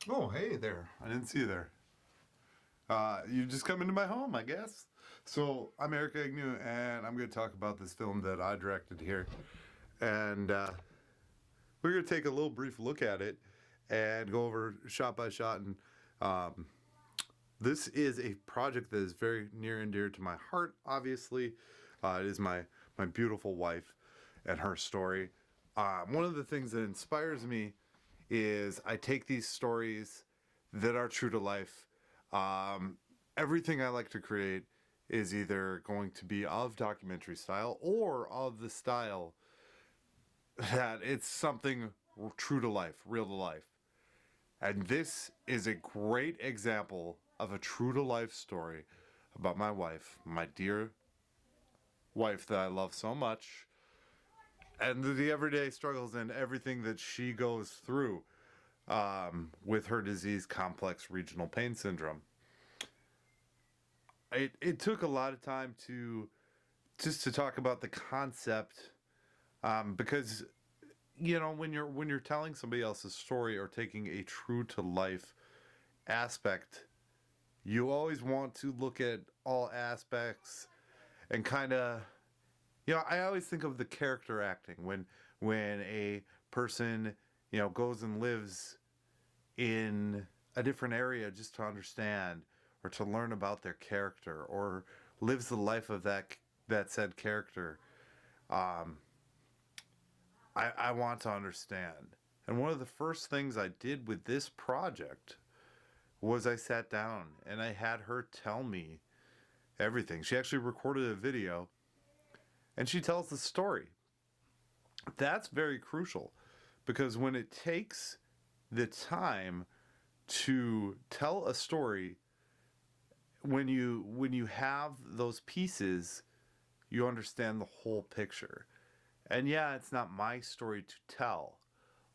Oh, hey there. I didn't see you there. You just come into my home, I guess. So, I'm Eric Agnew, and I'm going to talk about this film that I directed here. And we're going to take a little brief look at it and go over shot by shot. And this is a project that is very near and dear to my heart, obviously. It is my beautiful wife and her story. One of the things that inspires me is I take these stories that are true to life. Everything I like to create is either going to be of documentary style or of the style that it's something true to life, real to life. And this is a great example of a true to life story about my wife, my dear wife that I love so much, and the everyday struggles and everything that she goes through with her disease, complex regional pain syndrome. It took a lot of time to talk about the concept, because when you're telling somebody else's story or taking a true to life aspect, you always want to look at all aspects and kind of, I always think of the character acting when a person, goes and lives in a different area just to understand or to learn about their character or lives the life of that said character. I want to understand. And one of the first things I did with this project was I sat down and I had her tell me everything. She actually recorded a video and she tells the story. That's very crucial because when it takes the time to tell a story, when you have those pieces, you understand the whole picture. And yeah, it's not my story to tell.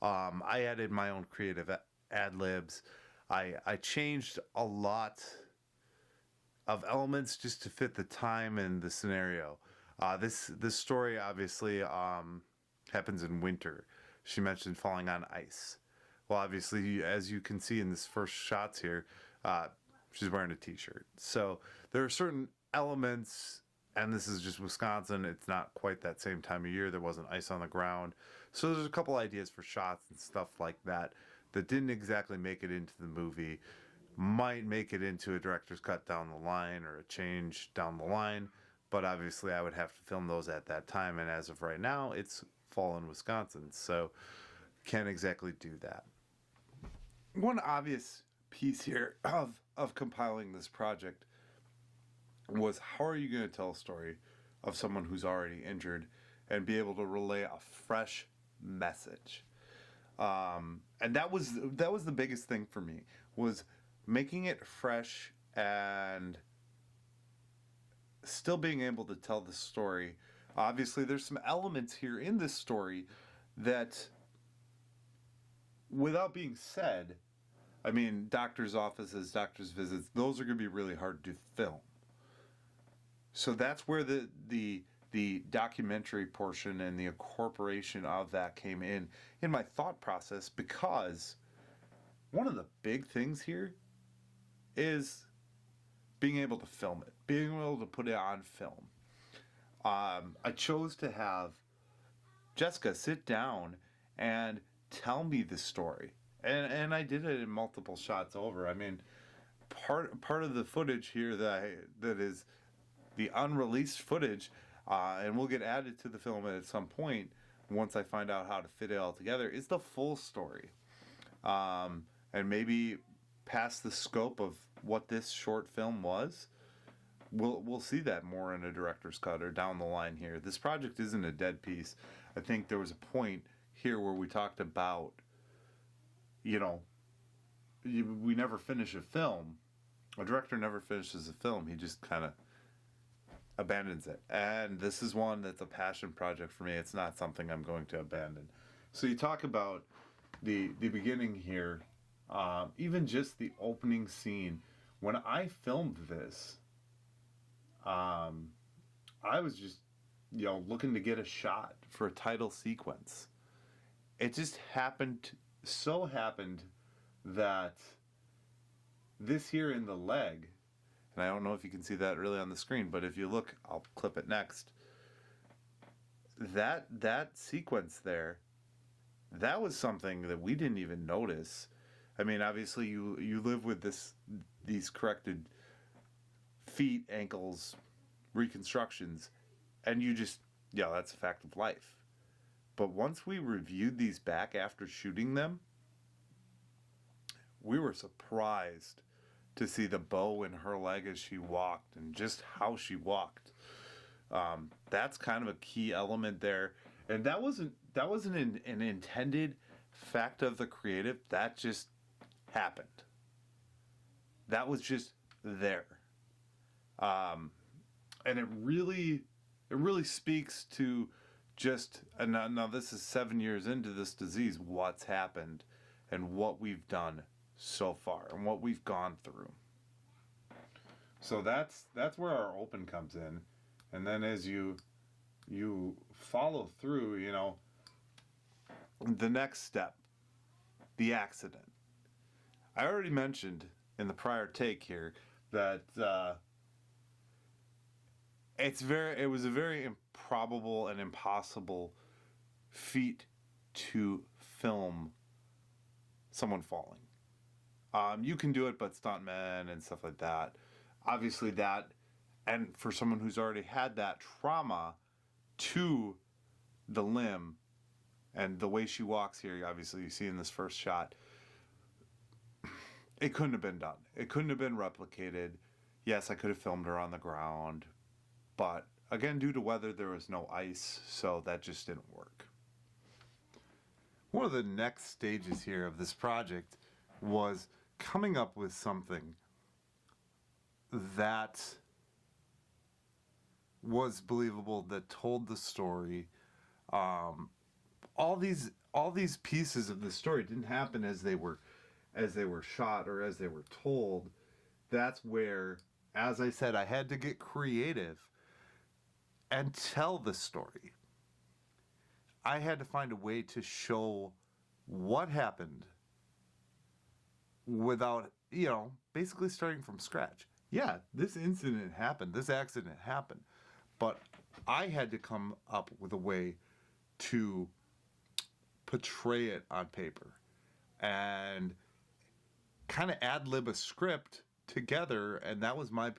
I added my own creative ad libs. I changed a lot of elements just to fit the time and the scenario. This story obviously happens in winter. She mentioned falling on ice. Well, obviously, as you can see in this first shots here, she's wearing a t-shirt. So there are certain elements, and this is just Wisconsin. It's not quite that same time of year. There wasn't ice on the ground. So there's a couple ideas for shots and stuff like that that didn't exactly make it into the movie. Might make it into a director's cut down the line or a change down the line. But obviously, I would have to film those at that time. And as of right now, it's fall in Wisconsin. So can't exactly do that. One obvious piece here of compiling this project was, how are you going to tell a story of someone who's already injured and be able to relay a fresh message? And that was the biggest thing for me, was making it fresh and still being able to tell the story. Obviously, there's some elements here in this story that, without being said, I mean, doctor's offices, doctor's visits, those are going to be really hard to film. So that's where the documentary portion and the incorporation of that came in my thought process, because one of the big things here is being able to film it, being able to put it on film. I chose to have Jessica sit down and tell me the story. And I did it in multiple shots over. I mean, part of the footage here that is the unreleased footage, and will get added to the film at some point once I find out how to fit it all together, is the full story. And maybe past the scope of what this short film was, we'll see that more in a director's cut or down the line here. This project isn't a dead piece. I think there was a point here where we talked about, we never finish a film. A director never finishes a film. He just kind of abandons it. And this is one that's a passion project for me. It's not something I'm going to abandon. So you talk about the beginning here, even just the opening scene. When I filmed this, I was just, looking to get a shot for a title sequence. It just happened that this here in the leg, and I don't know if you can see that really on the screen, but if you look, I'll clip it next. That sequence there, that was something that we didn't even notice. I mean, obviously you live with these corrected feet, ankles, reconstructions, and you just, yeah, that's a fact of life. But once we reviewed these back after shooting them, we were surprised to see the bow in her leg as she walked and just how she walked. That's kind of a key element there, and that wasn't an intended fact of the creative. That just happened. That was just there, and it really speaks to just, and now this is 7 years into this disease, what's happened and what we've done so far and what we've gone through. So that's where our open comes in. And then as you follow through, you know, the next step, the accident. I already mentioned in the prior take here that it was a very improbable and impossible feat to film someone falling. You can do it, but stuntmen and stuff like that, obviously that, and for someone who's already had that trauma to the limb and the way she walks here, obviously you see in this first shot, it couldn't have been done. It couldn't have been replicated. Yes, I could have filmed her on the ground, but again, due to weather, there was no ice, so that just didn't work. One of the next stages here of this project was coming up with something that was believable, that told the story. All these pieces of the story didn't happen as they were shot or as they were told. That's where, as I said, I had to get creative and tell the story. I had to find a way to show what happened without, basically starting from scratch. Yeah, this incident happened, this accident happened, but I had to come up with a way to portray it on paper and kind of ad-lib a script together, and that was my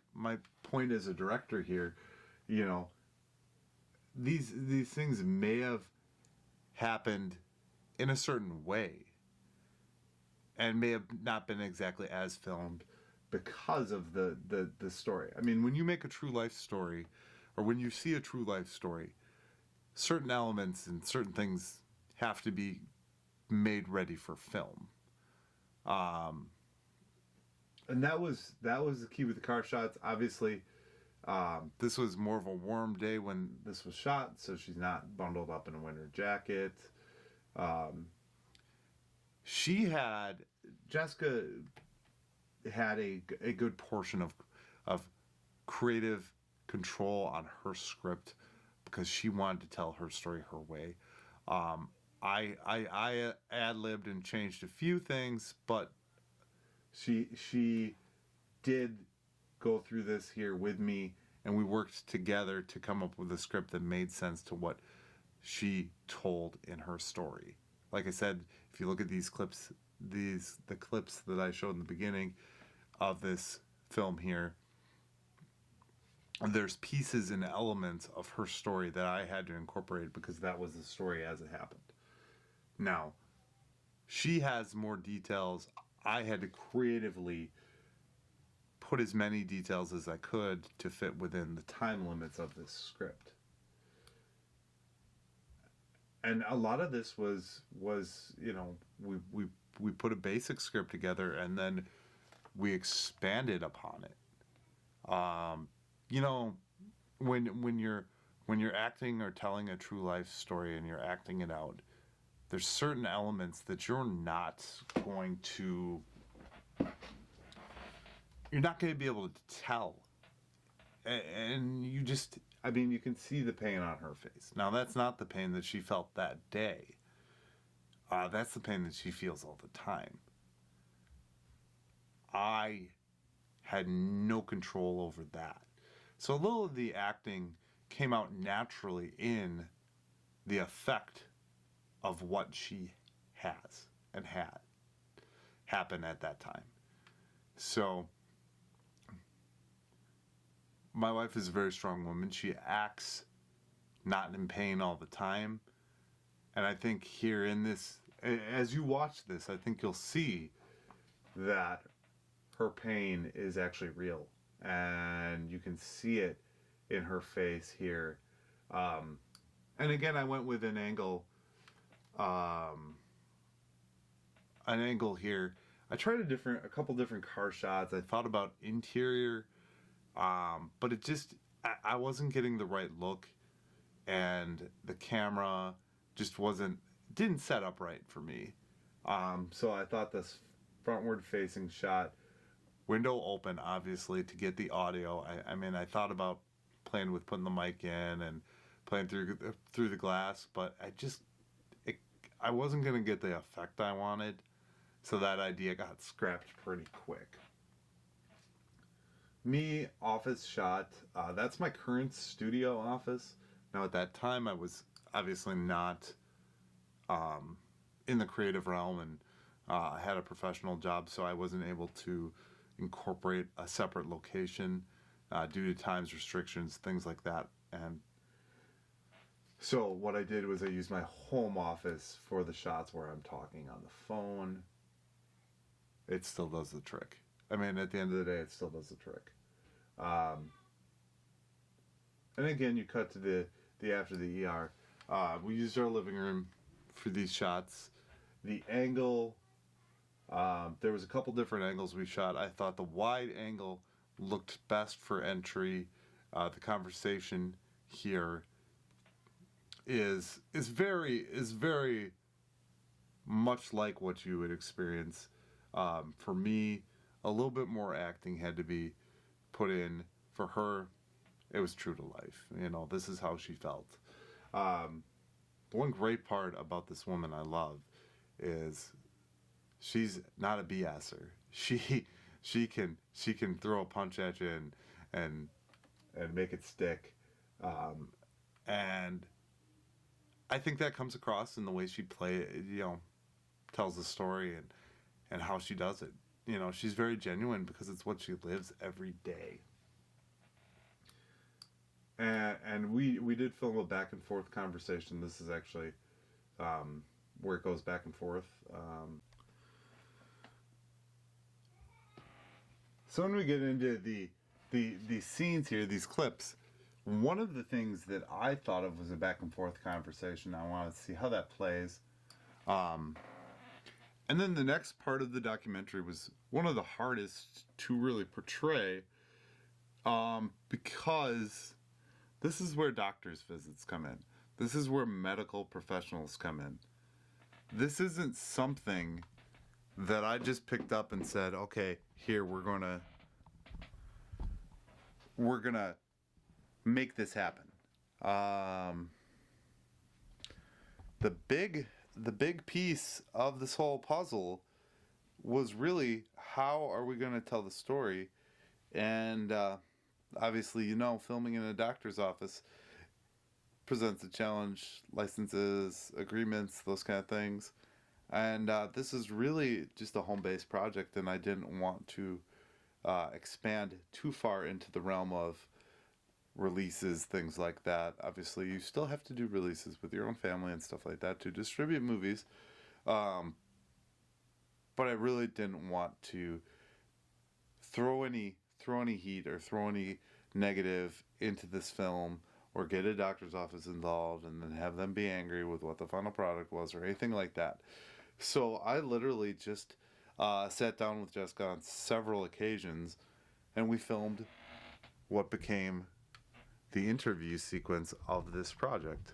point as a director here. These things may have happened in a certain way and may have not been exactly as filmed because of the story. I mean, when you make a true life story, or when you see a true life story, certain elements and certain things have to be made ready for film. And that was the key with the car shots. Obviously, this was more of a warm day when this was shot, so she's not bundled up in a winter jacket. Jessica had a good portion of creative control on her script because she wanted to tell her story her way. I ad-libbed and changed a few things, but she did go through this here with me, and we worked together to come up with a script that made sense to what she told in her story. Like I said, if you look at these clips, the clips that I showed in the beginning of this film here, there's pieces and elements of her story that I had to incorporate because that was the story as it happened. Now, she has more details. I had to creatively put as many details as I could to fit within the time limits of this script. And a lot of this was we put a basic script together and then we expanded upon it. When you're acting or telling a true life story and you're acting it out, there's certain elements that you're not going to be able to tell. And you can see the pain on her face. Now, that's not the pain that she felt that day. That's the pain that she feels all the time. I had no control over that. So a little of the acting came out naturally in the effect of what she has and had happen at that time. So my wife is a very strong woman. She acts not in pain all the time. And I think here in this, as you watch this, I think you'll see that her pain is actually real. And you can see it in her face here. And again, I went with an angle here. I tried a couple different car shots. I thought about interior, but it just, I wasn't getting the right look, and the camera just didn't set up right for me. So I thought this frontward facing shot, window open, obviously, to get the audio. I mean, I thought about playing with putting the mic in and playing through the glass, but I wasn't going to get the effect I wanted, so that idea got scrapped pretty quick. Me, office shot, that's my current studio office. Now at that time I was obviously not in the creative realm, and I had a professional job, so I wasn't able to incorporate a separate location due to times restrictions, things like that. And so what I did was I used my home office for the shots where I'm talking on the phone. It still does the trick. I mean, at the end of the day, it still does the trick. And again, you cut to the after the ER. We used our living room for these shots. The angle, there was a couple different angles we shot. I thought the wide angle looked best for entry. The conversation here is very much like what you would experience. For me, a little bit more acting had to be put in. For her, it was true to life. You know, this is how she felt. The one great part about this woman I love is she's not a BSer. She can throw a punch at you and make it stick. And I think that comes across in the way she tells the story and how she does it. You know, she's very genuine because it's what she lives every day. And we did film a back and forth conversation. This is actually where it goes back and forth. So when we get into the scenes here, these clips, one of the things that I thought of was a back and forth conversation. I wanted to see how that plays. And then the next part of the documentary was one of the hardest to really portray, because this is where doctors' visits come in. This is where medical professionals come in. This isn't something that I just picked up and said, okay, here, we're gonna make this happen. The big piece of this whole puzzle was really, how are we going to tell the story? And obviously, filming in a doctor's office presents a challenge, licenses, agreements, those kind of things. And this is really just a home-based project, and I didn't want to expand too far into the realm of releases, things like that. Obviously, you still have to do releases with your own family and stuff like that to distribute movies. But I really didn't want to throw any heat or throw any negative into this film, or get a doctor's office involved and then have them be angry with what the final product was or anything like that. So I literally just sat down with Jessica on several occasions, and we filmed what became the interview sequence of this project.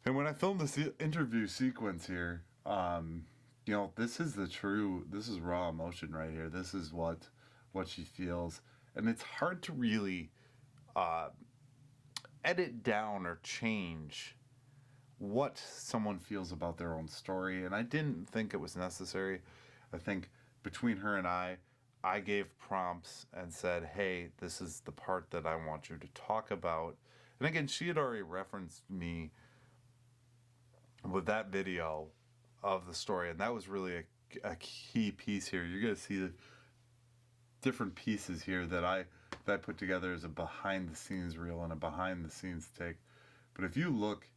And when I filmed this interview sequence here, this is raw emotion right here. This is what she feels. And it's hard to really edit down or change what someone feels about their own story, and I didn't think it was necessary. I think between her and I gave prompts and said, hey, this is the part that I want you to talk about. And again, she had already referenced me with that video of the story, and that was really a key piece here. You're going to see the different pieces here that I put together as a behind the scenes reel and a behind the scenes take. But if you look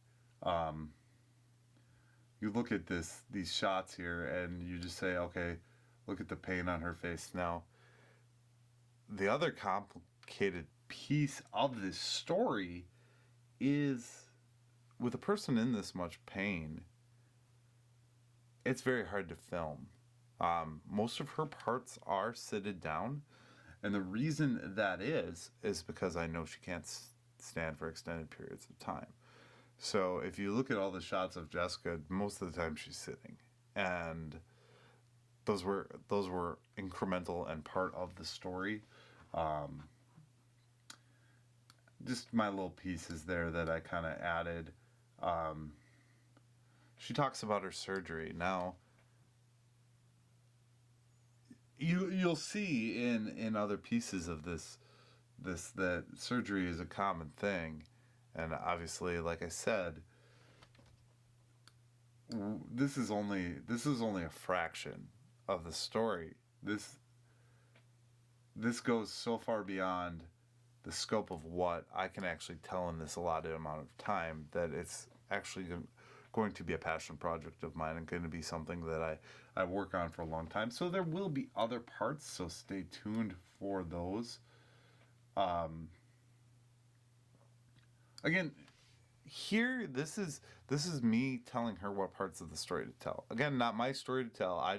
at these shots here, and you just say, okay, look at the pain on her face. Now, the other complicated piece of this story is, with a person in this much pain, it's very hard to film. Most of her parts are sitted down, and the reason that is because I know she can't stand for extended periods of time. So if you look at all the shots of Jessica, most of the time she's sitting, and those were incremental and part of the story. Just my little pieces there that I kind of added. She talks about her surgery. Now, you'll see in other pieces of this that surgery is a common thing, and obviously, like I said, this is only a fraction of the story. This goes so far beyond the scope of what I can actually tell in this allotted amount of time that it's actually going to be a passion project of mine and going to be something that I work on for a long time. So there will be other parts, so stay tuned for those. Again, here, this is me telling her what parts of the story to tell. Again, not my story to tell.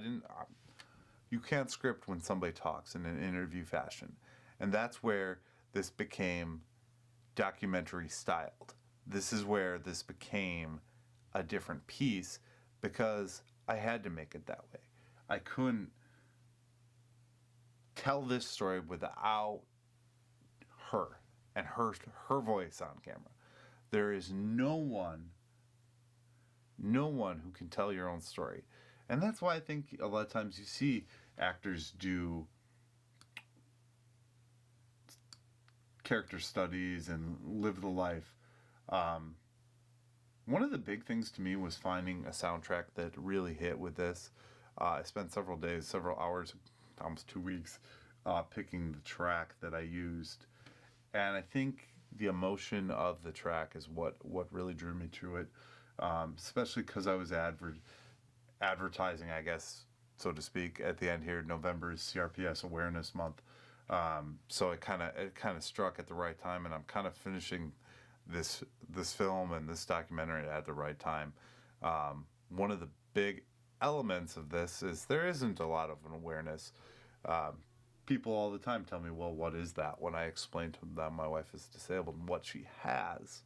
You can't script when somebody talks in an interview fashion. And that's where this became documentary styled. This is where this became a different piece, because I had to make it that way. I couldn't tell this story without her and her voice on camera. There is no one who can tell your own story. And that's why I think a lot of times you see actors do character studies and live the life. One of the big things to me was finding a soundtrack that really hit with this. I spent several days, several hours, almost 2 weeks, picking the track that I used. And I think the emotion of the track is what really drew me to it, especially because I was advertising, I guess, so to speak, at the end here. November is CRPS Awareness Month. So it kind of struck at the right time, and I'm kind of finishing this film and this documentary at the right time. One of the big elements of this is there isn't a lot of an awareness. People all the time tell me, well, what is that? When I explain to them my wife is disabled and what she has.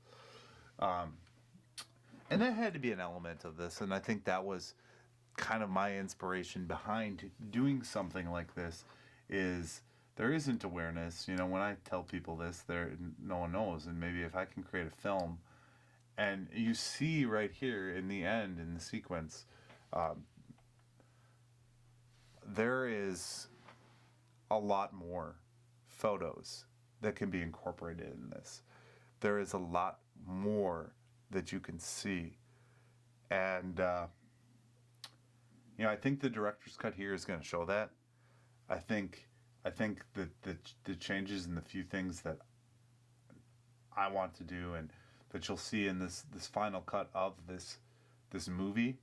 And that had to be an element of this, and I think that was kind of my inspiration behind doing something like this. Is there isn't awareness. When I tell people this, no one knows. And maybe if I can create a film, and you see right here in the end, in the sequence, there is a lot more photos that can be incorporated in this. There is a lot more that you can see. And, I think the director's cut here is going to show that. I think that the changes and the few things that I want to do and that you'll see in this final cut of this movie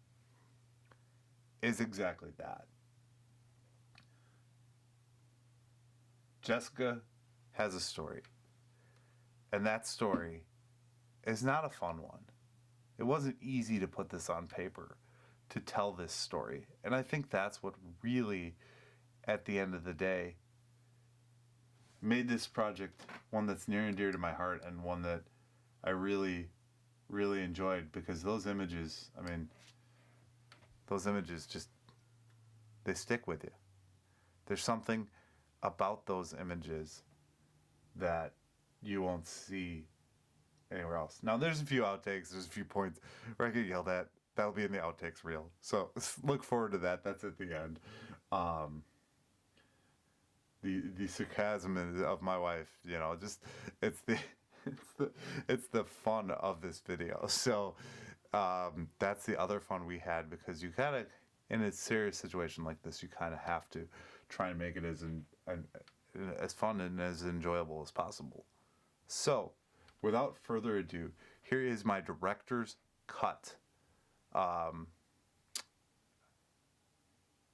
is exactly that. Jessica has a story, and that story is not a fun one. It wasn't easy to put this on paper, to tell this story, and I think that's what really, at the end of the day, made this project one that's near and dear to my heart, and one that I really, really enjoyed, because those images just, they stick with you. There's something about those images that you won't see anywhere else. Now, there's a few outtakes. There's a few points where I get yelled at. That'll be in the outtakes reel. So look forward to that. That's at the end. The sarcasm of my wife, you know, just it's the fun of this video. So that's the other fun we had, because you kind of, in a serious situation like this, you kind of have to try and make it as fun and as enjoyable as possible. So, without further ado, here is my director's cut,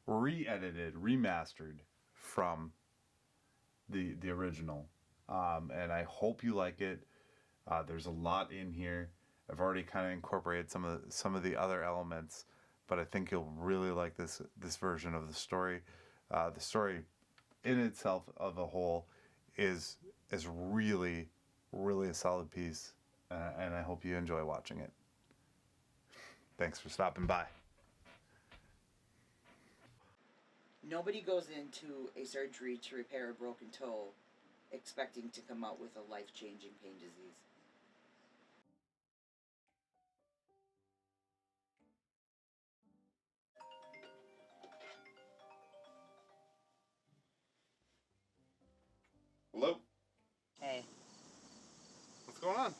re-edited, remastered from the original, and I hope you like it. There's a lot in here. I've already kind of incorporated some of the other elements, but I think you'll really like this version of the story. The story in itself of a whole is really a solid piece, and I hope you enjoy watching it. Thanks for stopping by. Nobody goes into a surgery to repair a broken toe expecting to come out with a life-changing pain disease. Hello? Hey. What's going on?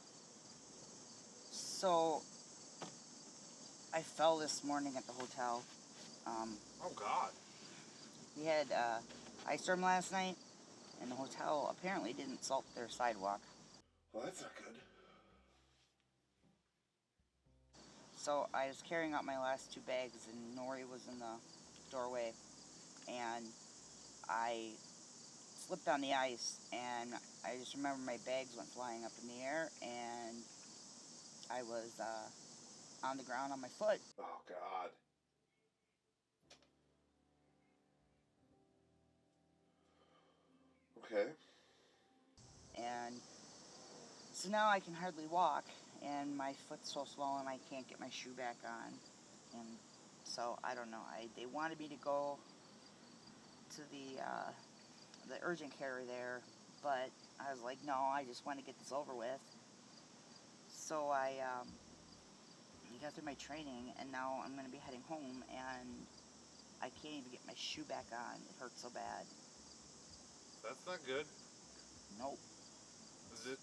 So, I fell this morning at the hotel. Oh, God. We had ice storm last night, and the hotel apparently didn't salt their sidewalk. Well, that's not good. So I was carrying out my last 2 bags, and Nori was in the doorway, and I slipped on the ice, and I just remember my bags went flying up in the air, and I was on the ground on my foot. Oh, God. Okay. And so now I can hardly walk, and my foot's so swollen I can't get my shoe back on. And so I don't know. They wanted me to go to the urgent care there, but I was like, no, I just want to get this over with. So I got through my training, and now I'm going to be heading home, and I can't even get my shoe back on. It hurts so bad. That's not good. Nope. Is it,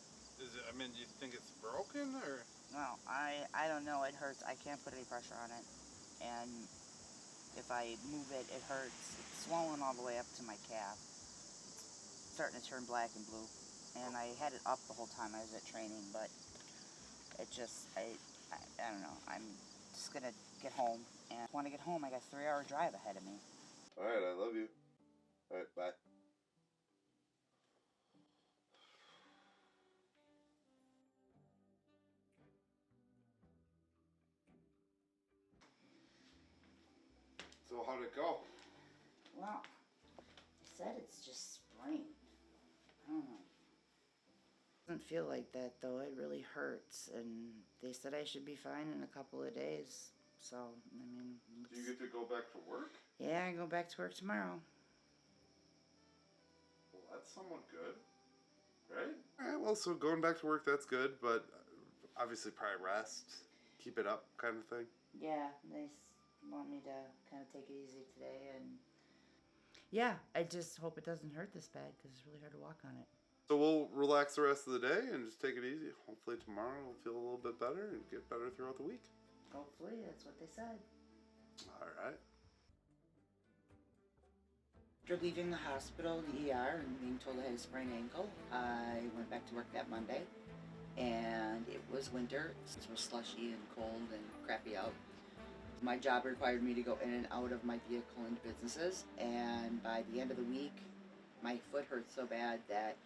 I mean, do you think it's broken, or? No, I don't know. It hurts. I can't put any pressure on it. And if I move it, it hurts. It's swollen all the way up to my calf. It's starting to turn black and blue. And I had it up the whole time I was at training, but it just, I don't know. I'm just going to get home. And when I get home, I got a 3-hour drive ahead of me. All right, I love you. All right, bye. So how'd it go? Well, they said it's just sprained. I don't know. Doesn't feel like that though. It really hurts, and they said I should be fine in a couple of days. So, I mean, Do you get to go back to work? yeah, I go back to work tomorrow. Well, that's somewhat good, right? All right, well, so going back to work, that's good, but obviously probably rest, keep it up kind of thing. Yeah, they want me to kind of take it easy today, and yeah, I just hope it doesn't hurt this bad because it's really hard to walk on it. So we'll relax the rest of the day and just take it easy. Hopefully tomorrow we'll feel a little bit better and get better throughout the week. Hopefully, that's what they said. All right. After leaving the hospital, the ER, and being told I had a sprained ankle, I went back to work that Monday, and it was winter. It was slushy and cold and crappy out. My job required me to go in and out of my vehicle into businesses, and by the end of the week, my foot hurt so bad that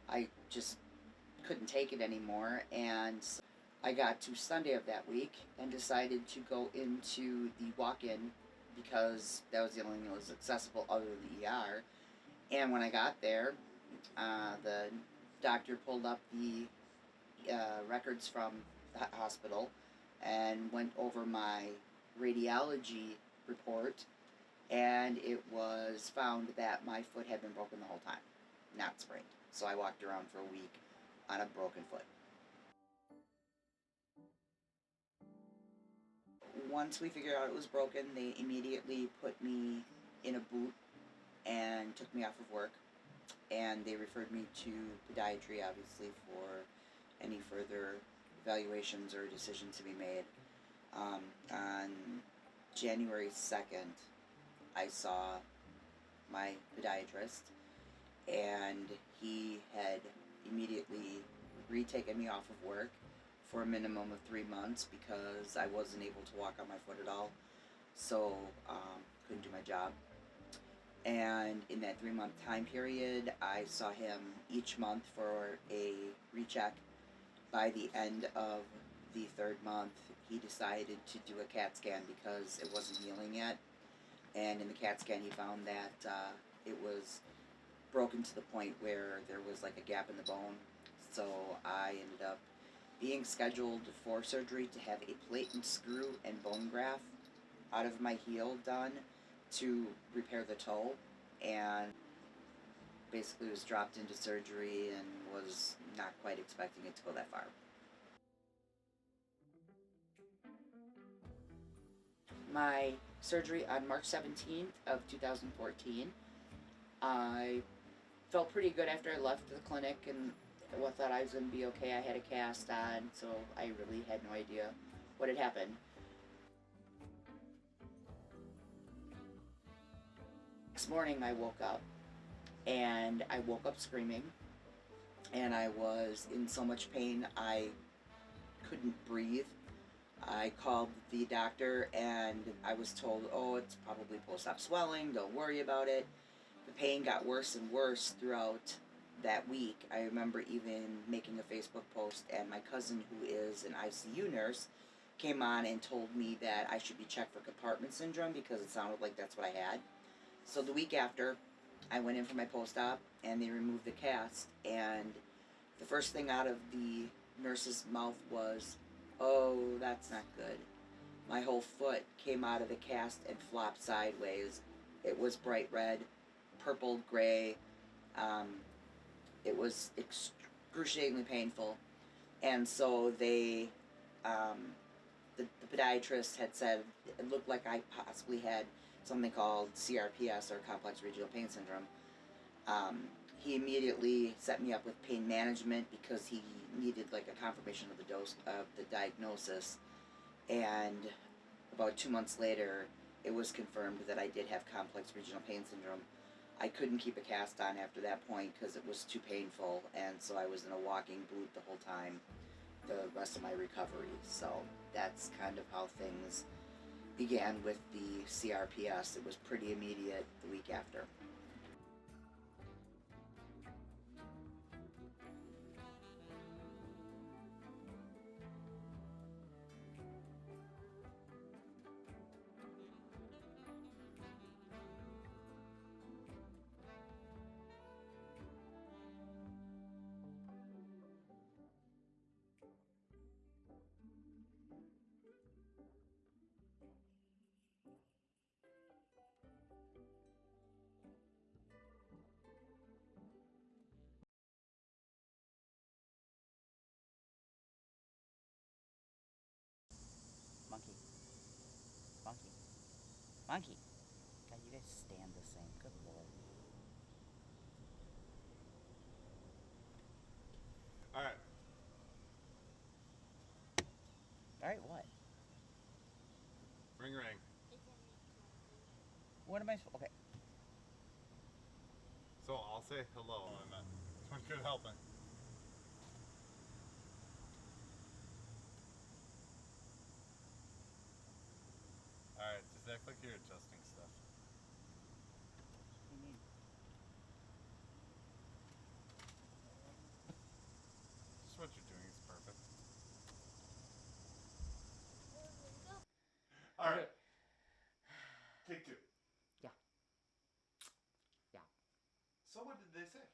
I just couldn't take it anymore, and I got to Sunday of that week and decided to go into the walk-in because that was the only thing that was accessible other than the ER. And when I got there, the doctor pulled up the records from the hospital and went over my radiology report, and it was found that my foot had been broken the whole time, not sprained. So I walked around for a week on a broken foot. once we figured out it was broken, they immediately put me in a boot and took me off of work. And they referred me to podiatry, obviously, for any further evaluations or decisions to be made. On January 2nd, I saw my podiatrist, and he had immediately retaken me off of work for a minimum of 3 months because I wasn't able to walk on my foot at all, so couldn't do my job. And in that 3 month time period, I saw him each month for a recheck. By the end of the 3rd month, he decided to do a CAT scan because it wasn't healing yet. And in the CAT scan, he found that it was broken to the point where there was like a gap in the bone. So I ended up being scheduled for surgery to have a plate and screw and bone graft out of my heel done to repair the toe, and basically was dropped into surgery and was not quite expecting it to go that far. My surgery on March 17th of 2014, I felt pretty good after I left the clinic and thought I was going to be okay. I had a cast on, so I really had no idea what had happened. Next morning I woke up, and I woke up screaming, and I was in so much pain I couldn't breathe. I called the doctor, and I was told, oh, it's probably post-op swelling, don't worry about it. The pain got worse and worse throughout that week. I remember even making a Facebook post, and my cousin, who is an ICU nurse, came on and told me that I should be checked for compartment syndrome because it sounded like that's what I had. So the week after, I went in for my post-op, and they removed the cast, and the first thing out of the nurse's mouth was, oh, that's not good. My whole foot came out of the cast and flopped sideways. It was bright red, purple, gray. It was excruciatingly painful. And so they, the podiatrist had said it looked like I possibly had something called CRPS, or complex regional pain syndrome. He immediately set me up with pain management because he needed like a confirmation of the dose of the diagnosis. And about 2 months later, it was confirmed that I did have complex regional pain syndrome. I couldn't keep a cast on after that point because it was too painful, and so I was in a walking boot the whole time, the rest of my recovery. So that's kind of how things began with the CRPS. It was pretty immediate the week after. Monkey. Monkey. Monkey. God, you guys stand the same. Good lord. All right. Alright, what? Ring, ring. What am I okay. So I'll say hello. I meant. Someone could help me. All right. Just act like you're adjusting stuff. What do you mean? Just what you're doing is perfect. All right. Take 2. Yeah. Yeah. So what did they say?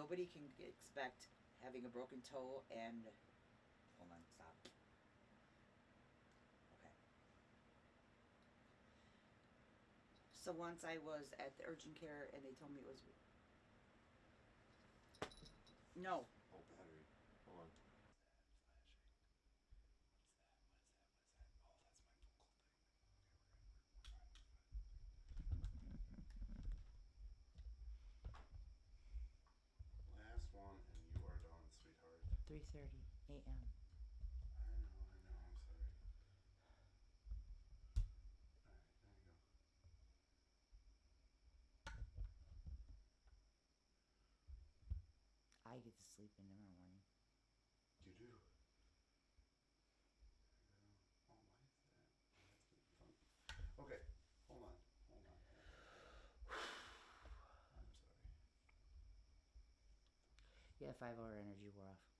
nobody can expect having a broken toe and hold on, stop. Okay. So once I was at the urgent care and they told me it was no. Oh, battery. Hold on. Last one, and you are done, sweetheart. 3:30 a.m. I know, I'm sorry. Alright, there you go. I get to sleep in the morning. You do. Oh, why is that? Oh, that's gonna be fun. Okay, hold on. I'm sorry. Yeah, 5-hour energy wore off.